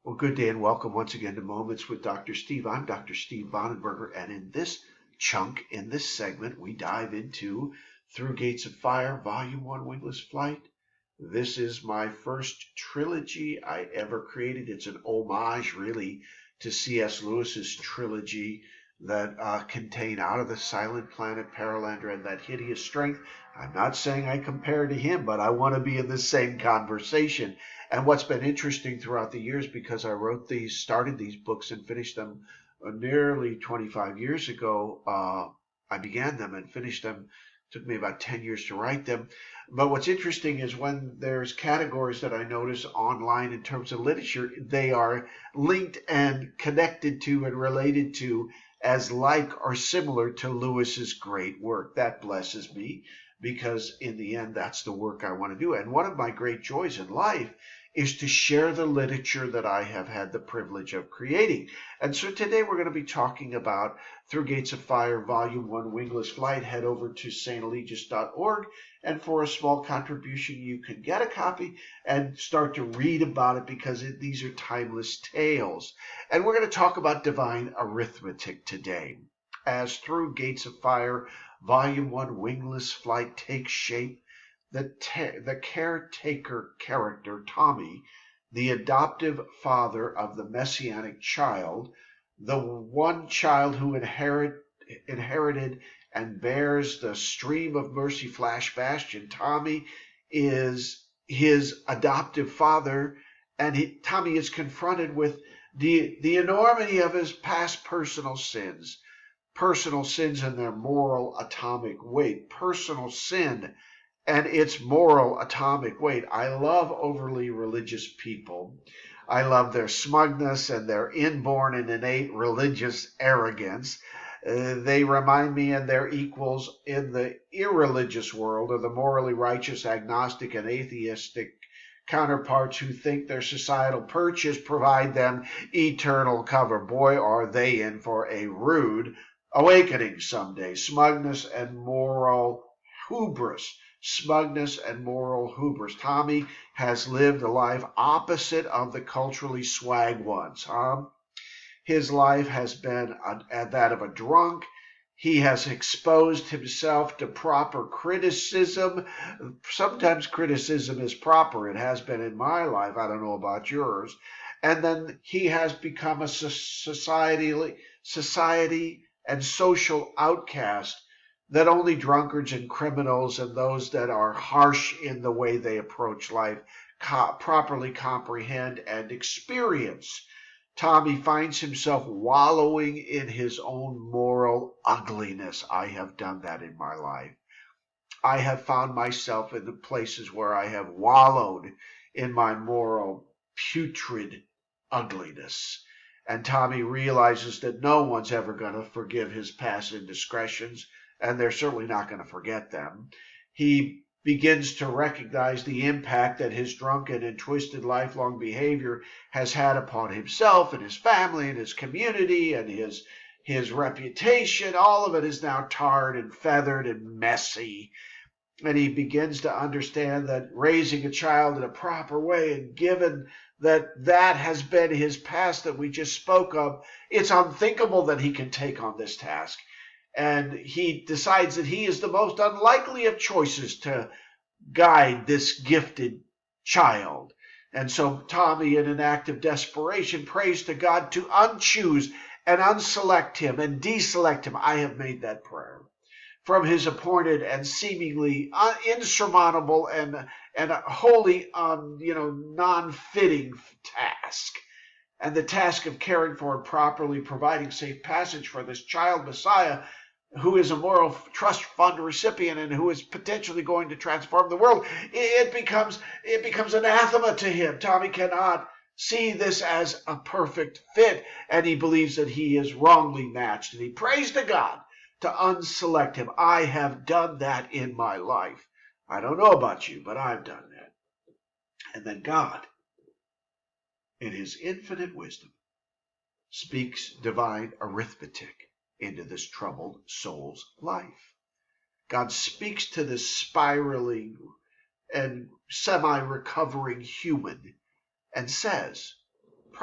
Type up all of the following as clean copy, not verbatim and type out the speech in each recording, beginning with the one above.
Well, good day and welcome once again to Moments with Dr. Steve. I'm Dr. Steve Bonenberger, and in this chunk, in this segment, we dive into Through Gates of Fire, Volume 1, Wingless Flight. This is my first trilogy I ever created. It's an homage, really, to C.S. Lewis's trilogy that contain Out of the Silent Planet, Paralandra, and That Hideous Strength. I'm not saying I compare to him, but I want to be in the same conversation. And what's been interesting throughout the years, because I started these books and finished them nearly 25 years ago, I began them and finished them. It took me about 10 years to write them. But what's interesting is when there's categories that I notice online in terms of literature, they are linked and connected to and related to as like or similar to Lewis's great work. That blesses me because in the end, that's the work I want to do. And one of my great joys in life is to share the literature that I have had the privilege of creating. And so today we're going to be talking about Through Gates of Fire, Volume 1, Wingless Flight. Head over to saintalegius.org, and for a small contribution, you can get a copy and start to read about it because these are timeless tales. And we're going to talk about divine arithmetic today. As Through Gates of Fire, Volume 1, Wingless Flight takes shape, the caretaker character, Tommy, the adoptive father of the messianic child, the one child who inherited and bears the stream of mercy flash bastion. Tommy is his adoptive father, and Tommy is confronted with the enormity of his past personal sins and their moral atomic weight. Personal sin and its moral atomic weight. I love overly religious people. I love their smugness and their inborn and innate religious arrogance. They remind me and their equals in the irreligious world of the morally righteous agnostic and atheistic counterparts who think their societal perches provide them eternal cover. Boy, are they in for a rude awakening someday. Smugness and moral hubris. Tommy has lived a life opposite of the culturally swag ones. His life has been that of a drunk. He has exposed himself to proper criticism. Sometimes criticism is proper. It has been in my life. I don't know about yours. And then he has become a society and social outcast that only drunkards and criminals and those that are harsh in the way they approach life properly comprehend and experience. Tommy finds himself wallowing in his own moral ugliness. I have done that in my life. I have found myself in the places where I have wallowed in my moral putrid ugliness. And Tommy realizes that no one's ever going to forgive his past indiscretions, and they're certainly not going to forget them. He begins to recognize the impact that his drunken and twisted lifelong behavior has had upon himself and his family and his community and his reputation. All of it is now tarred and feathered and messy. And he begins to understand that raising a child in a proper way, and given that has been his past that we just spoke of, it's unthinkable that he can take on this task. And he decides that he is the most unlikely of choices to guide this gifted child. And so Tommy, in an act of desperation, prays to God to unchoose and unselect him and deselect him. I have made that prayer from his appointed and seemingly insurmountable and wholly non-fitting task. And the task of caring for and properly providing safe passage for this child Messiah, who is a moral trust fund recipient and who is potentially going to transform the world, it becomes anathema to him. Tommy cannot see this as a perfect fit, and he believes that he is wrongly matched. And he prays to God to unselect him. I have done that in my life. I don't know about you, but I've done that. And then God, in his infinite wisdom, speaks divine arithmetic into this troubled soul's life. God speaks to this spiraling and semi-recovering human and says,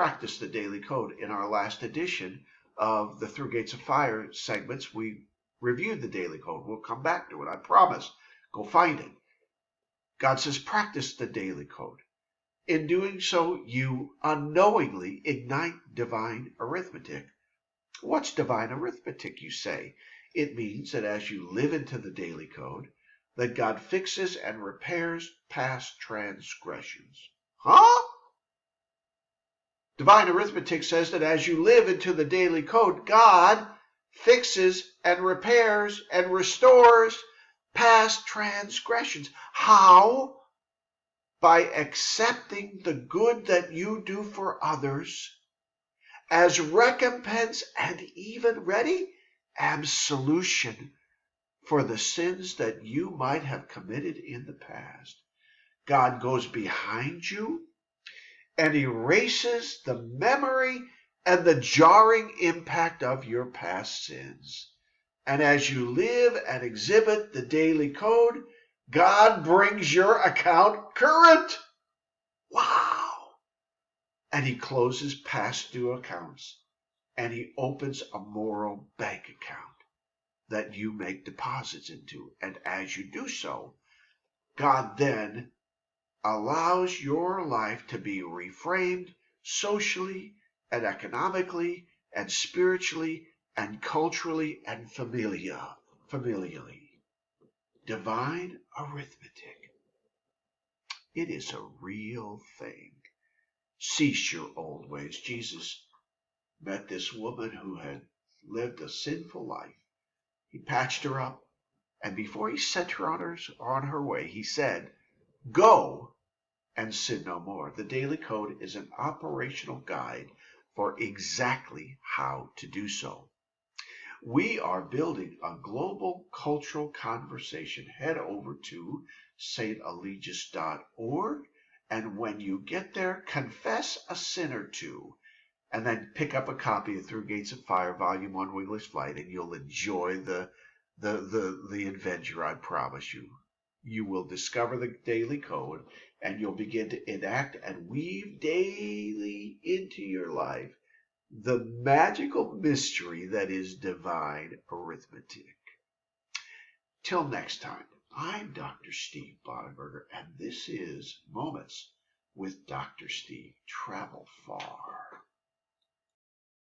practice the daily code. In our last edition of the Through Gates of Fire segments, we reviewed the daily code. We'll come back to it, I promise. Go find it. God says, practice the daily code. In doing so, you unknowingly ignite divine arithmetic. What's divine arithmetic, you say? It means that as you live into the daily code, that God fixes and repairs past transgressions. Huh? Divine arithmetic says that as you live into the daily code, God fixes and repairs and restores past transgressions. How? By accepting the good that you do for others as recompense and even, ready, absolution for the sins that you might have committed in the past. God goes behind you and erases the memory and the jarring impact of your past sins. And as you live and exhibit the daily code, God brings your account current. Wow! And he closes past due accounts, and he opens a moral bank account that you make deposits into. And as you do so, God then allows your life to be reframed socially and economically and spiritually and culturally and familially. Divine arithmetic. It is a real thing. Cease your old ways. Jesus met this woman who had lived a sinful life. He patched her up, and before he sent her on her way, he said, "Go and sin no more." The Daily Code is an operational guide for exactly how to do so. We are building a global cultural conversation. Head over to stalegius.org, and when you get there, confess a sin or two, and then pick up a copy of Through Gates of Fire, Volume 1, Wingless Flight, and you'll enjoy the adventure, I promise you. You will discover the daily code, and you'll begin to enact and weave daily into your life the magical mystery that is divine arithmetic. Till next time, I'm Dr. Steve Bonenberger, and this is Moments with Dr. Steve. Travel far.